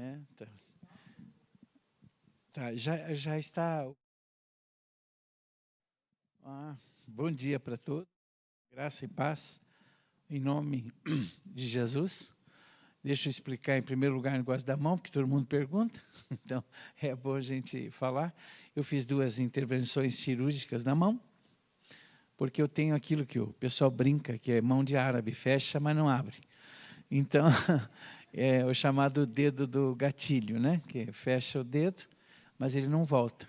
É, tá, já está. Bom dia para todos, graça e paz, em nome de Jesus. Deixa eu explicar em primeiro lugar o negócio da mão, porque todo mundo pergunta, então é bom a gente falar. Eu fiz 2 intervenções cirúrgicas na mão, porque eu tenho aquilo que o pessoal brinca, que é mão de árabe, fecha, mas não abre. Então, é o chamado dedo do gatilho, né? Que fecha o dedo, mas ele não volta.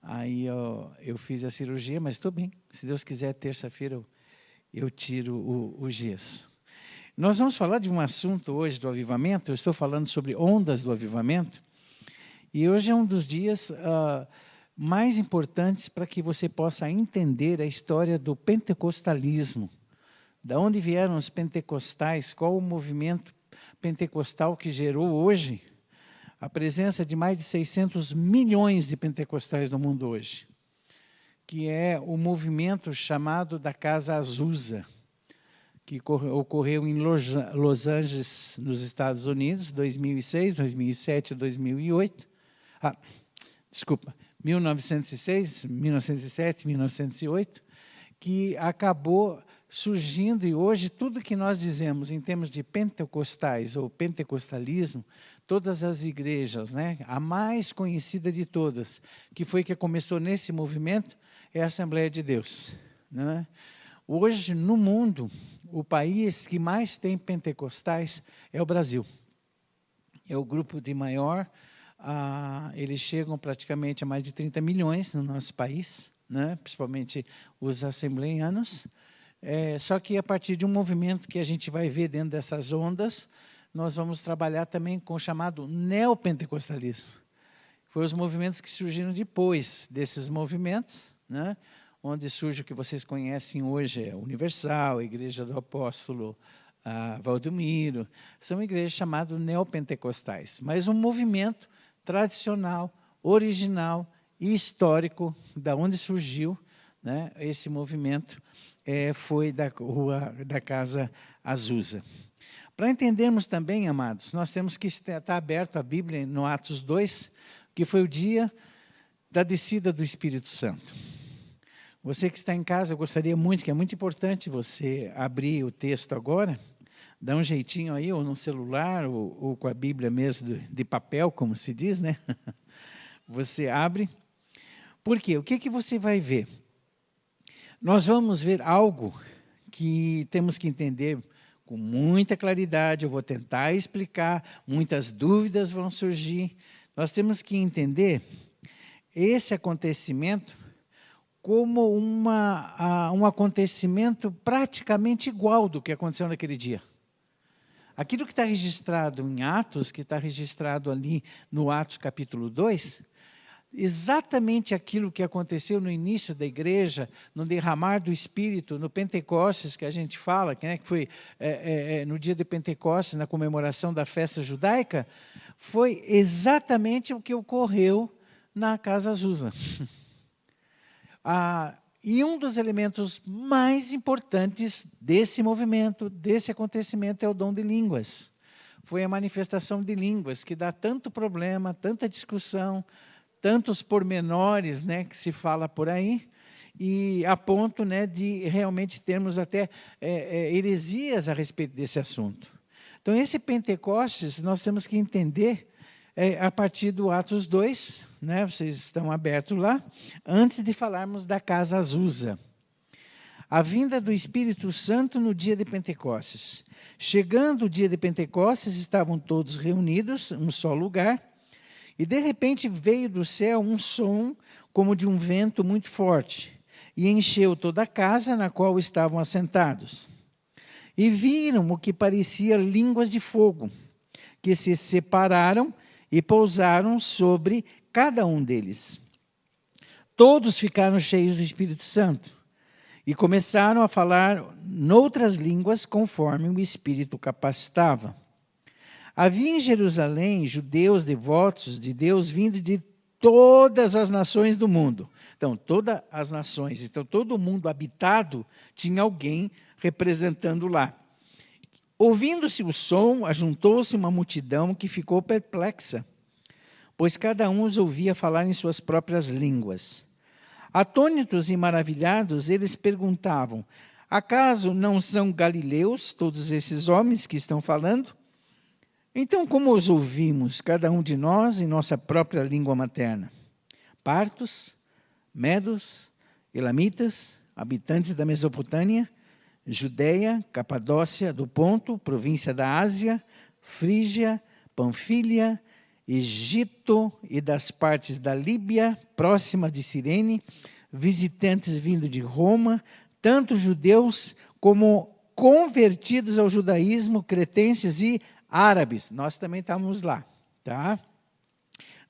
Aí eu fiz a cirurgia, mas estou bem. Se Deus quiser, terça-feira eu tiro o gesso. Nós vamos falar de um assunto hoje do avivamento. Eu estou falando sobre ondas do avivamento. E hoje é um dos dias mais importantes para que você possa entender a história do pentecostalismo. Da onde vieram os pentecostais, qual o movimento pentecostal que gerou hoje a presença de mais de 600 milhões de pentecostais no mundo hoje, que é o movimento chamado da Casa Azusa, que ocorreu em Los Angeles, nos Estados Unidos, 2006, 2007, 2008. 1906, 1907, 1908, que acabou surgindo, e hoje tudo que nós dizemos em termos de pentecostais ou pentecostalismo, todas as igrejas, né, a mais conhecida de todas, que foi que começou nesse movimento, é a Assembleia de Deus. Né? Hoje, no mundo, o país que mais tem pentecostais é o Brasil. É o grupo de maior, eles chegam praticamente a mais de 30 milhões no nosso país, né, principalmente os assembleianos. Só que a partir de um movimento que a gente vai ver dentro dessas ondas, nós vamos trabalhar também com o chamado neopentecostalismo. Foi os movimentos que surgiram depois desses movimentos, né? Onde surge o que vocês conhecem hoje, a Universal, a Igreja do Apóstolo Valdomiro, são igrejas chamadas neopentecostais, mas um movimento tradicional, original e histórico, da onde surgiu, né, esse movimento, foi da Casa Azusa. Para entendermos também, amados, nós temos que estar aberto a Bíblia no Atos 2, que foi o dia da descida do Espírito Santo. Você que está em casa, eu gostaria muito, que é muito importante você abrir o texto agora, dá um jeitinho aí, ou no celular, ou com a Bíblia mesmo de papel, como se diz, né? Você abre. Por quê? O que você vai ver? Nós vamos ver algo que temos que entender com muita claridade. Eu vou tentar explicar, muitas dúvidas vão surgir. Nós temos que entender esse acontecimento como um acontecimento praticamente igual do que aconteceu naquele dia. Aquilo que está registrado em Atos, que está registrado ali no Atos capítulo 2, exatamente aquilo que aconteceu no início da igreja, no derramar do Espírito, no Pentecostes, que a gente fala, que foi no dia de Pentecostes, na comemoração da festa judaica, foi exatamente o que ocorreu na Casa Azusa. E um dos elementos mais importantes desse movimento, desse acontecimento, é o dom de línguas. Foi a manifestação de línguas, que dá tanto problema, tanta discussão, tantos pormenores, né, que se fala por aí, e a ponto, né, de realmente termos até heresias a respeito desse assunto. Então, esse Pentecostes, nós temos que entender a partir do Atos 2, né, vocês estão abertos lá, antes de falarmos da Casa Azusa. A vinda do Espírito Santo no dia de Pentecostes. Chegando o dia de Pentecostes, estavam todos reunidos em um só lugar, e de repente veio do céu um som como de um vento muito forte, e encheu toda a casa na qual estavam assentados. E viram o que parecia línguas de fogo, que se separaram e pousaram sobre cada um deles. Todos ficaram cheios do Espírito Santo e começaram a falar noutras línguas conforme o Espírito capacitava. Havia em Jerusalém judeus devotos de Deus vindo de todas as nações do mundo. Então, todas as nações, então todo o mundo habitado tinha alguém representando lá. Ouvindo-se o som, ajuntou-se uma multidão que ficou perplexa, pois cada um os ouvia falar em suas próprias línguas. Atônitos e maravilhados, eles perguntavam: acaso não são galileus todos esses homens que estão falando? Então, como os ouvimos, cada um de nós, em nossa própria língua materna? Partos, medos, elamitas, habitantes da Mesopotâmia, Judeia, Capadócia, do Ponto, província da Ásia, Frígia, Panfilha, Egito e das partes da Líbia, próxima de Cirene, visitantes vindo de Roma, tanto judeus como convertidos ao judaísmo, cretenses e árabes. Nós também estávamos lá, tá?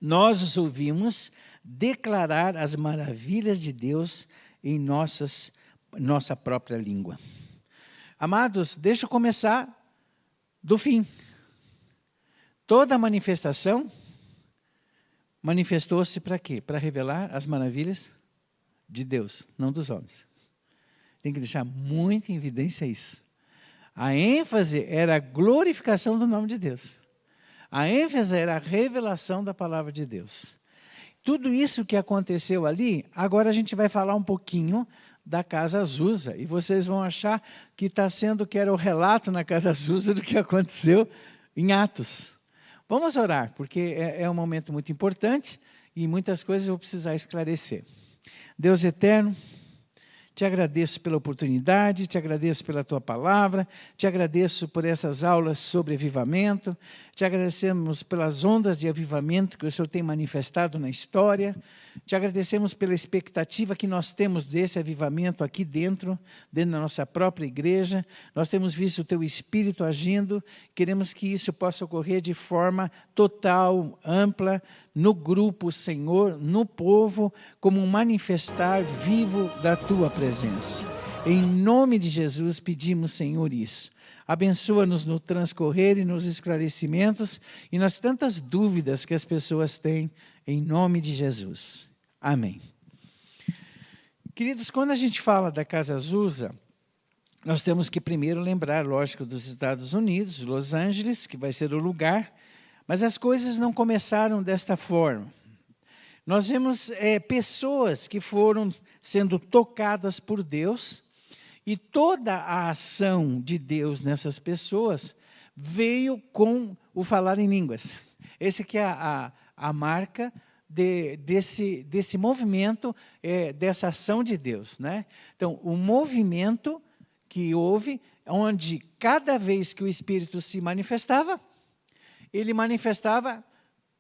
Nós os ouvimos declarar as maravilhas de Deus em nossa própria língua. Amados, deixa eu começar do fim. Toda a manifestação manifestou-se para quê? Para revelar as maravilhas de Deus, não dos homens. Tem que deixar muito em evidência isso. A ênfase era a glorificação do nome de Deus. A ênfase era a revelação da palavra de Deus. Tudo isso que aconteceu ali, agora a gente vai falar um pouquinho da Casa Azusa. E vocês vão achar que está sendo que era o relato na Casa Azusa do que aconteceu em Atos. Vamos orar, porque é um momento muito importante e muitas coisas eu vou precisar esclarecer. Deus eterno, te agradeço pela oportunidade, te agradeço pela tua palavra, te agradeço por essas aulas sobre avivamento, te agradecemos pelas ondas de avivamento que o Senhor tem manifestado na história, te agradecemos pela expectativa que nós temos desse avivamento aqui dentro da nossa própria igreja. Nós temos visto o teu Espírito agindo, queremos que isso possa ocorrer de forma total, ampla, no grupo, Senhor, no povo, como um manifestar vivo da tua presença. Em nome de Jesus pedimos, Senhor, isso. Abençoa-nos no transcorrer e nos esclarecimentos e nas tantas dúvidas que as pessoas têm, em nome de Jesus. Amém. Queridos, quando a gente fala da Casa Azusa, nós temos que primeiro lembrar, lógico, dos Estados Unidos, Los Angeles, que vai ser o lugar, mas as coisas não começaram desta forma. Nós vemos pessoas que foram sendo tocadas por Deus, e toda a ação de Deus nessas pessoas veio com o falar em línguas. Esse que é a marca desse movimento, dessa ação de Deus, né? Então, o movimento que houve, onde cada vez que o Espírito se manifestava, ele manifestava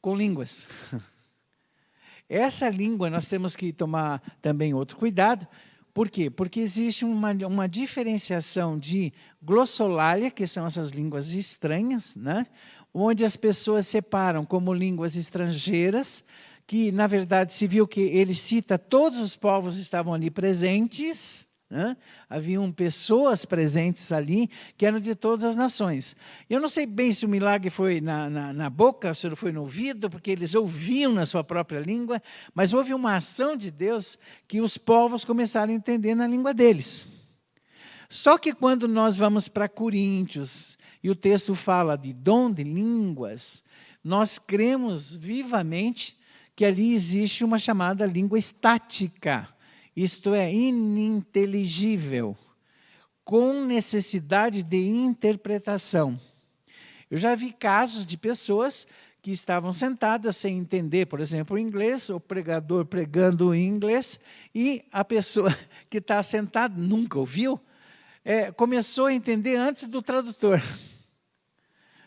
com línguas. Essa língua nós temos que tomar também outro cuidado. Por quê? Porque existe uma diferenciação de glossolalia, que são essas línguas estranhas, né? Onde as pessoas separam como línguas estrangeiras, que, na verdade, se viu que ele cita todos os povos que estavam ali presentes, né? Haviam pessoas presentes ali que eram de todas as nações. Eu não sei bem se o milagre foi na boca, se foi no ouvido, porque eles ouviam na sua própria língua, mas houve uma ação de Deus que os povos começaram a entender na língua deles. Só que quando nós vamos para Coríntios, e o texto fala de dom de línguas, nós cremos vivamente que ali existe uma chamada língua estática, isto é, ininteligível, com necessidade de interpretação. Eu já vi casos de pessoas que estavam sentadas sem entender, por exemplo, o inglês, o pregador pregando em inglês, e a pessoa que está sentada, nunca ouviu, começou a entender antes do tradutor.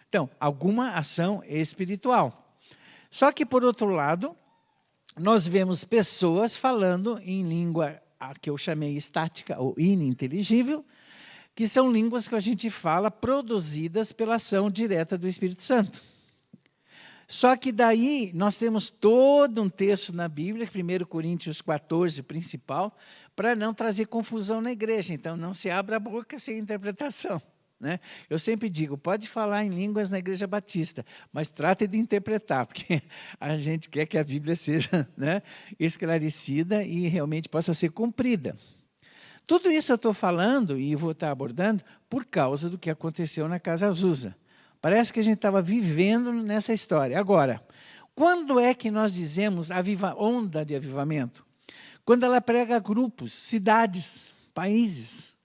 Então, alguma ação espiritual. Só que, por outro lado, nós vemos pessoas falando em língua que eu chamei estática ou ininteligível, que são línguas que a gente fala produzidas pela ação direta do Espírito Santo. Só que daí nós temos todo um texto na Bíblia, 1 Coríntios 14, principal, para não trazer confusão na igreja. Então, não se abra a boca sem interpretação. Né? Eu sempre digo, pode falar em línguas na Igreja Batista, mas trate de interpretar, porque a gente quer que a Bíblia seja, né, esclarecida e realmente possa ser cumprida. Tudo isso eu estou falando e vou estar abordando por causa do que aconteceu na Casa Azusa. Parece que a gente estava vivendo nessa história. Agora, quando é que nós dizemos onda de avivamento? Quando ela prega grupos, cidades, países.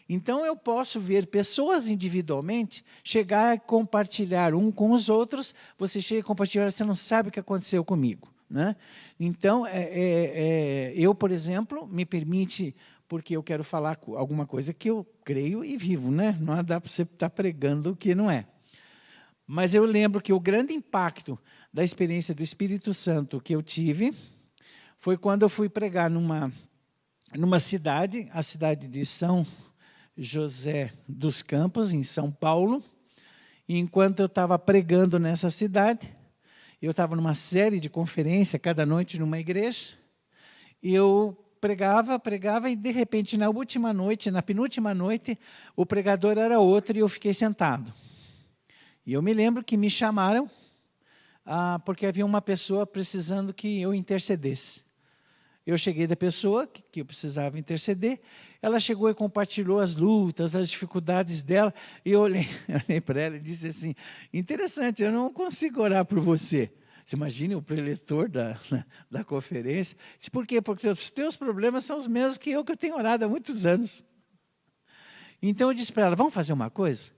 Então, eu posso ver pessoas individualmente chegar a compartilhar um com os outros, você chega a compartilhar, você não sabe o que aconteceu comigo. Né? Então, eu, por exemplo, me permite, porque eu quero falar alguma coisa que eu creio e vivo, né? Não dá para você estar pregando o que não é. Mas eu lembro que o grande impacto da experiência do Espírito Santo que eu tive foi quando eu fui pregar numa cidade, a cidade de São José dos Campos, em São Paulo. E enquanto eu estava pregando nessa cidade, eu estava numa série de conferências, cada noite numa igreja, e eu pregava, e de repente, na última noite, na penúltima noite, o pregador era outro e eu fiquei sentado. E eu me lembro que me chamaram, porque havia uma pessoa precisando que eu intercedesse. Eu cheguei da pessoa que eu precisava interceder, ela chegou e compartilhou as lutas, as dificuldades dela, e eu olhei para ela e disse assim, interessante, eu não consigo orar por você. Você imagina o preletor da conferência? Disse, por quê? Porque os teus problemas são os mesmos que eu tenho orado há muitos anos. Então eu disse para ela, vamos fazer uma coisa?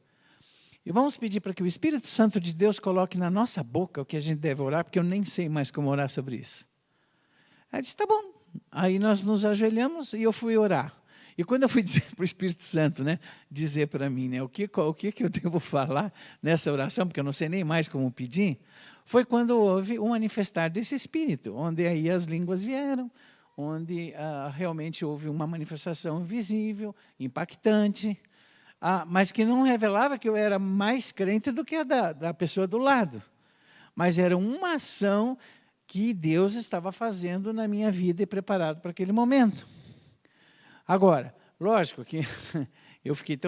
E vamos pedir para que o Espírito Santo de Deus coloque na nossa boca o que a gente deve orar, porque eu nem sei mais como orar sobre isso. Ela disse, tá bom. Aí nós nos ajoelhamos e eu fui orar. E quando eu fui dizer para o Espírito Santo, né, dizer para mim, né, o que eu devo falar nessa oração, porque eu não sei nem mais como pedir, foi quando houve um manifestar desse Espírito, onde aí as línguas vieram, onde realmente houve uma manifestação visível, impactante, mas que não revelava que eu era mais crente do que a da pessoa do lado. Mas era uma ação que Deus estava fazendo na minha vida e preparado para aquele momento. Agora, lógico que eu fiquei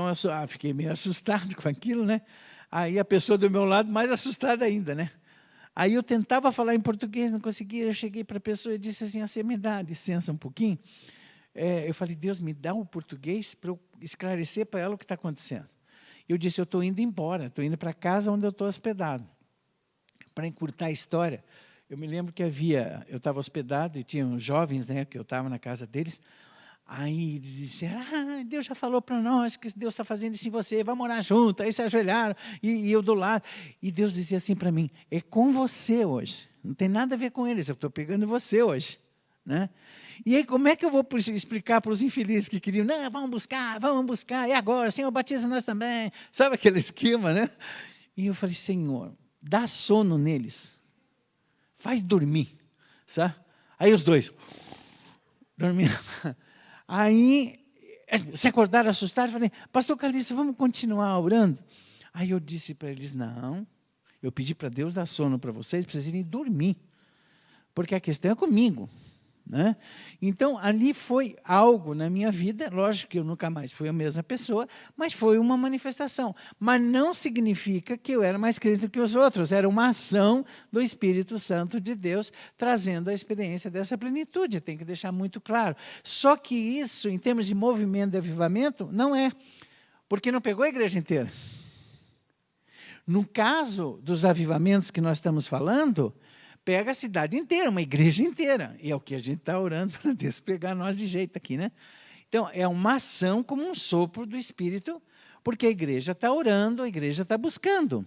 meio assustado com aquilo, né? Aí a pessoa do meu lado mais assustada ainda, né? Aí eu tentava falar em português, não conseguia, eu cheguei para a pessoa e disse assim, você me dá licença um pouquinho? Eu falei, Deus, me dá o português para eu esclarecer para ela o que está acontecendo. Eu disse, eu estou indo embora, estou indo para casa onde eu estou hospedado. Para encurtar a história, eu me lembro que eu estava hospedado e tinha uns jovens, né, que eu estava na casa deles. Aí eles disseram, Deus já falou para nós que Deus está fazendo isso em você, vamos morar junto. Aí se ajoelharam e eu do lado. E Deus dizia assim para mim, é com você hoje, não tem nada a ver com eles, eu estou pegando você hoje. Né? E aí como é que eu vou explicar para os infelizes que queriam, não, vamos buscar, e agora, Senhor, batiza nós também. Sabe aquele esquema, né? E eu falei, Senhor, dá sono neles. Faz dormir, sabe? Aí os dois, dormindo. Aí, se acordaram assustados, falei, pastor Calixto, vamos continuar orando? Aí eu disse para eles, não, eu pedi para Deus dar sono para vocês irem dormir, porque a questão é comigo. Né? Então, ali foi algo na minha vida, lógico que eu nunca mais fui a mesma pessoa, mas foi uma manifestação. Mas não significa que eu era mais crente que os outros, era uma ação do Espírito Santo de Deus, trazendo a experiência dessa plenitude, tem que deixar muito claro. Só que isso, em termos de movimento de avivamento, não é, porque não pegou a igreja inteira. No caso dos avivamentos que nós estamos falando, pega a cidade inteira, uma igreja inteira. E é o que a gente está orando para Deus pegar nós de jeito aqui, né? Então, é uma ação como um sopro do Espírito, porque a igreja está orando, a igreja está buscando.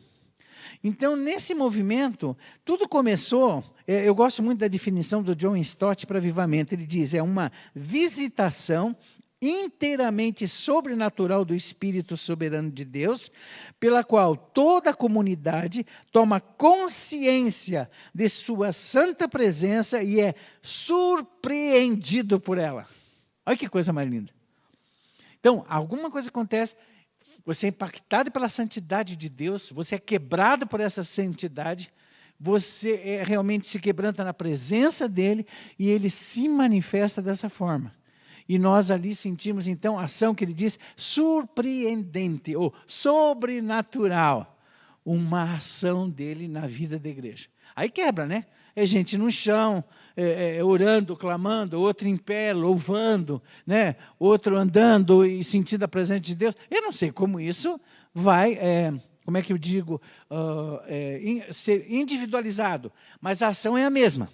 Então, nesse movimento, tudo começou, eu gosto muito da definição do John Stott para avivamento, ele diz, é uma visitação inteiramente sobrenatural do Espírito soberano de Deus, pela qual toda a comunidade toma consciência de sua santa presença e é surpreendido por ela. Olha que coisa mais linda. Então, alguma coisa acontece, você é impactado pela santidade de Deus, você é quebrado por essa santidade, você realmente se quebranta na presença dEle e Ele se manifesta dessa forma. E nós ali sentimos, então, a ação que ele diz, surpreendente ou sobrenatural. uma ação dele na vida da igreja. Aí quebra, né? É gente no chão, orando, clamando, outro em pé, louvando, né? Outro andando e sentindo a presença de Deus. Eu não sei como isso vai, como é que eu digo, ser individualizado, mas a ação é a mesma.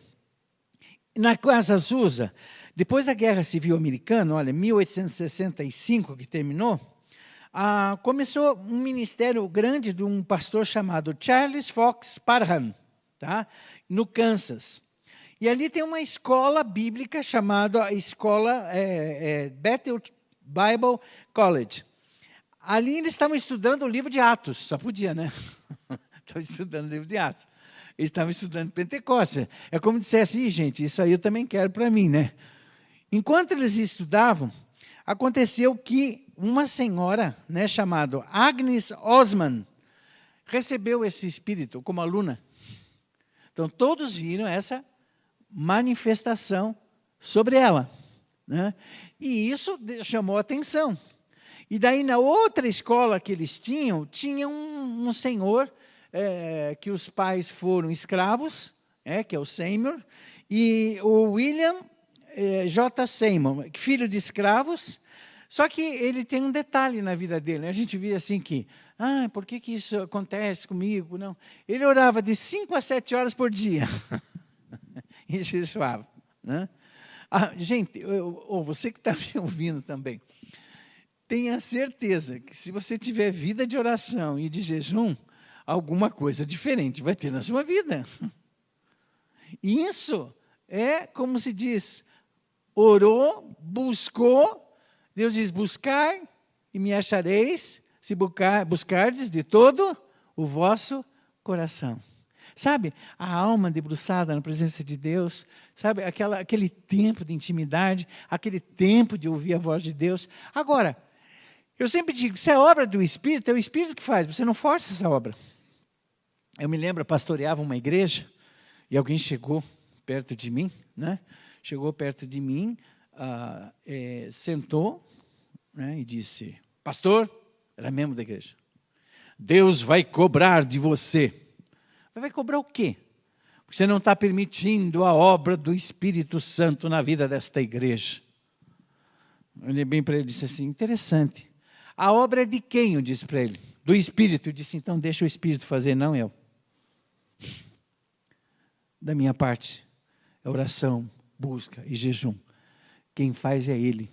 Na Casa Azusa, depois da Guerra Civil Americana, olha, 1865 que terminou, começou um ministério grande de um pastor chamado Charles Fox Parham, tá? No Kansas. E ali tem uma escola bíblica chamada Escola Bethel Bible College. Ali eles estavam estudando o livro de Atos, só podia, né? Estavam estudando o livro de Atos. Eles estavam estudando Pentecostes. É como dissesse, gente, isso aí eu também quero para mim, né? Enquanto eles estudavam, aconteceu que uma senhora, né, chamada Agnes Osman, recebeu esse espírito como aluna. Então, todos viram essa manifestação sobre ela, né? E isso chamou a atenção. E daí, na outra escola que eles tinham, tinha um senhor que os pais foram escravos, que é o Seymour, e o William J. Seymour, filho de escravos. Só que ele tem um detalhe na vida dele, né? A gente via assim que, por que isso acontece comigo? Não. Ele orava de 5 a 7 horas por dia. E jejuava, né? Gente, você que está me ouvindo também, tenha certeza que se você tiver vida de oração e de jejum, alguma coisa diferente vai ter na sua vida. Isso é como se diz, orou, buscou, Deus diz, buscai e me achareis, se buscardes de todo o vosso coração. Sabe, a alma debruçada na presença de Deus, sabe, aquele tempo de intimidade, aquele tempo de ouvir a voz de Deus. Agora, eu sempre digo, se é obra do Espírito, é o Espírito que faz, você não força essa obra. Eu me lembro, eu pastoreava uma igreja, e alguém chegou perto de mim, né? Chegou perto de mim, sentou, né, e disse, pastor, era membro da igreja, Deus vai cobrar de você. Vai cobrar o quê? Porque você não está permitindo a obra do Espírito Santo na vida desta igreja. Eu olhei bem para ele e disse assim, interessante. A obra é de quem? Eu disse para ele. Do Espírito. Eu disse, então deixa o Espírito fazer, não eu. Da minha parte, é oração, busca e jejum. Quem faz é Ele.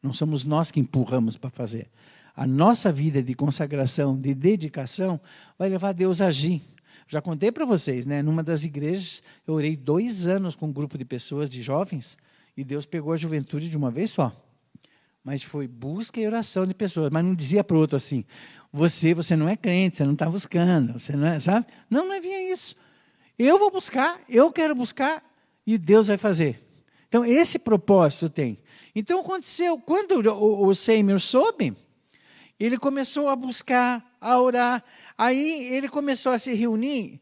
Não somos nós que empurramos para fazer. A nossa vida de consagração, de dedicação, vai levar Deus a agir. Já contei para vocês, né? Numa das igrejas, eu orei 2 anos com um grupo de pessoas, de jovens, e Deus pegou a juventude de uma vez só. Mas foi busca e oração de pessoas. Mas não dizia para o outro assim, você não é crente, você não está buscando, você não é, sabe? Não havia isso. Eu vou buscar, eu quero buscar, e Deus vai fazer. Então, esse propósito tem. Então, aconteceu, quando o Seymour soube, ele começou a buscar, a orar. Aí ele começou a se reunir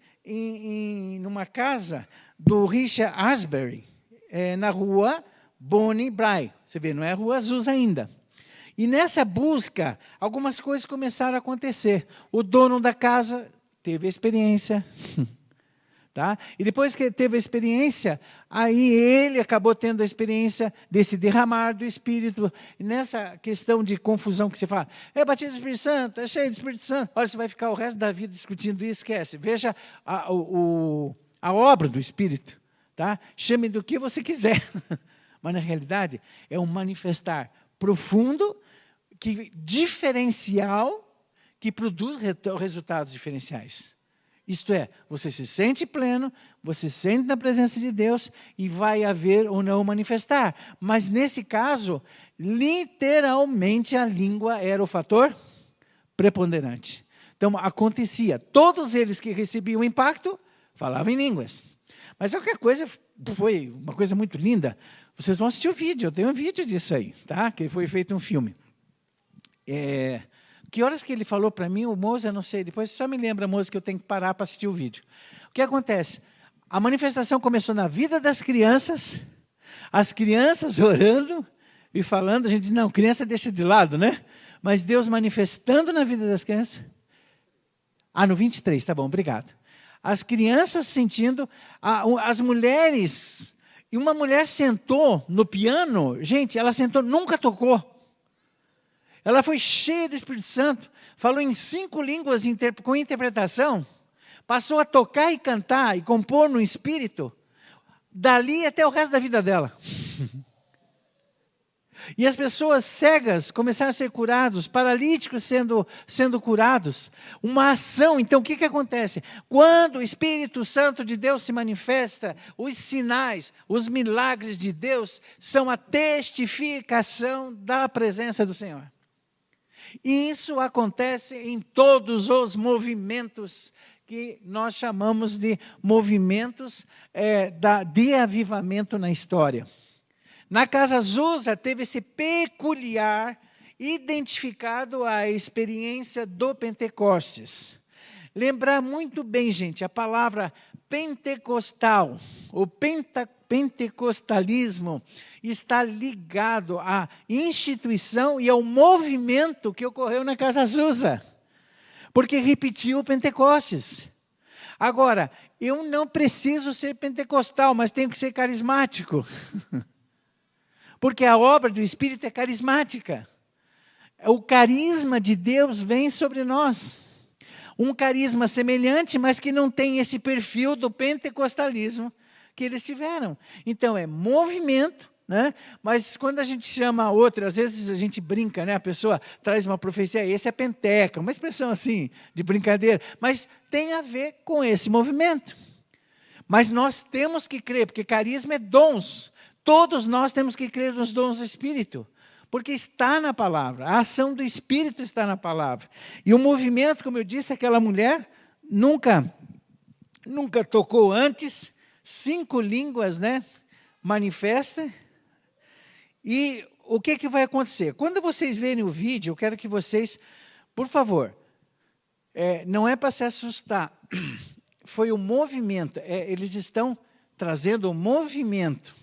numa casa do Richard Asbury, na rua Bonnie Bray. Você vê, não é a rua Azusa ainda. E nessa busca, algumas coisas começaram a acontecer. O dono da casa teve experiência. Tá? E depois que teve a experiência, aí ele acabou tendo a experiência desse derramar do Espírito. E nessa questão de confusão que você fala, é batismo do Espírito Santo, é cheio do Espírito Santo. Olha, você vai ficar o resto da vida discutindo isso, esquece. Veja a obra do Espírito. Tá? Chame do que você quiser. Mas, na realidade, é um manifestar profundo, diferencial, que produz resultados diferenciais. Isto é, você se sente pleno, você se sente na presença de Deus e vai haver ou não manifestar. Mas, nesse caso, literalmente a língua era o fator preponderante. Então, acontecia. Todos eles que recebiam impacto, falavam em línguas. Mas qualquer coisa foi uma coisa muito linda. Vocês vão assistir o vídeo, eu tenho um vídeo disso aí, tá? Que foi feito um filme. Que horas que ele falou para mim, o Moza, eu não sei, depois só me lembra, Moza, que eu tenho que parar para assistir o vídeo. O que acontece? A manifestação começou na vida das crianças, as crianças orando e falando, a gente diz, não, criança deixa de lado, né? Mas Deus manifestando na vida das crianças, Ah, no 23, tá bom, obrigado. As crianças sentindo, as mulheres, e uma mulher sentou no piano, gente, ela sentou, nunca tocou. Ela foi cheia do Espírito Santo, falou em 5 línguas com interpretação, passou a tocar e cantar e compor no Espírito, dali até o resto da vida dela. E as pessoas cegas começaram a ser curadas, paralíticos sendo curados. Uma ação. Então, o que acontece? Quando o Espírito Santo de Deus se manifesta, os sinais, os milagres de Deus são a testificação da presença do Senhor. E isso acontece em todos os movimentos que nós chamamos de movimentos de avivamento na história. Na Casa Azusa teve esse peculiar, identificado a experiência do Pentecostes. Lembrar muito bem, gente, a palavra pentecostal, o pentecostalismo, está ligado à instituição e ao movimento que ocorreu na Casa Azusa, porque repetiu o Pentecostes. Agora, eu não preciso ser pentecostal, mas tenho que ser carismático. Porque a obra do Espírito é carismática. O carisma de Deus vem sobre nós. Um carisma semelhante, mas que não tem esse perfil do pentecostalismo que eles tiveram. Então, é movimento, né? Mas quando a gente chama outra, às vezes a gente brinca, né? A pessoa traz uma profecia, esse é penteca, uma expressão assim, de brincadeira. Mas tem a ver com esse movimento. Mas nós temos que crer, porque carisma é dons. Todos nós temos que crer nos dons do Espírito, porque está na palavra, a ação do Espírito está na palavra. E o movimento, como eu disse, aquela mulher nunca tocou antes, 5 línguas, né, manifesta. E o que vai acontecer? Quando vocês verem o vídeo, eu quero que vocês, por favor, não é para se assustar, foi o movimento, eles estão trazendo o movimento.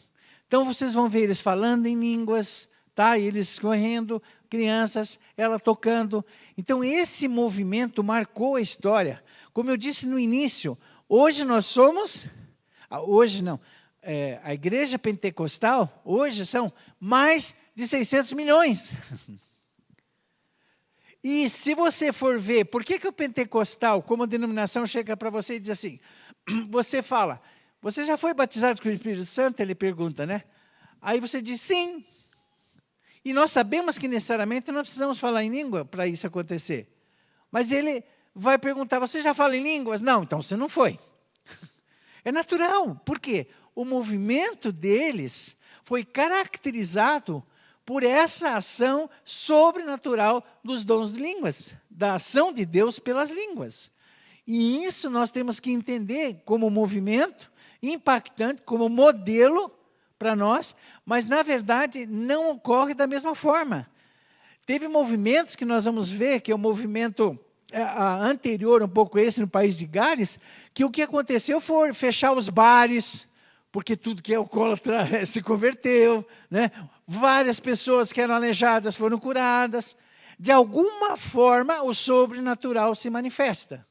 Então, vocês vão ver eles falando em línguas, tá? Eles correndo, crianças, ela tocando. Então, esse movimento marcou a história. Como eu disse no início, hoje nós somos... Hoje não. A igreja pentecostal, hoje são mais de 600 milhões. E se você for ver, por que o pentecostal, como denominação, chega para você e diz assim, você fala... Você já foi batizado com o Espírito Santo? Ele pergunta, né? Aí você diz, sim. E nós sabemos que necessariamente não precisamos falar em língua para isso acontecer. Mas ele vai perguntar, você já fala em línguas? Não, então você não foi. É natural. Por quê? O movimento deles foi caracterizado por essa ação sobrenatural dos dons de línguas, da ação de Deus pelas línguas. E isso nós temos que entender como movimento impactante, como modelo para nós, mas, na verdade, não ocorre da mesma forma. Teve movimentos que nós vamos ver, que é o movimento anterior, um pouco esse, no país de Gales, que o que aconteceu foi fechar os bares, porque tudo que é alcoólatra se converteu, né? Várias pessoas que eram aleijadas foram curadas. De alguma forma, o sobrenatural se manifesta.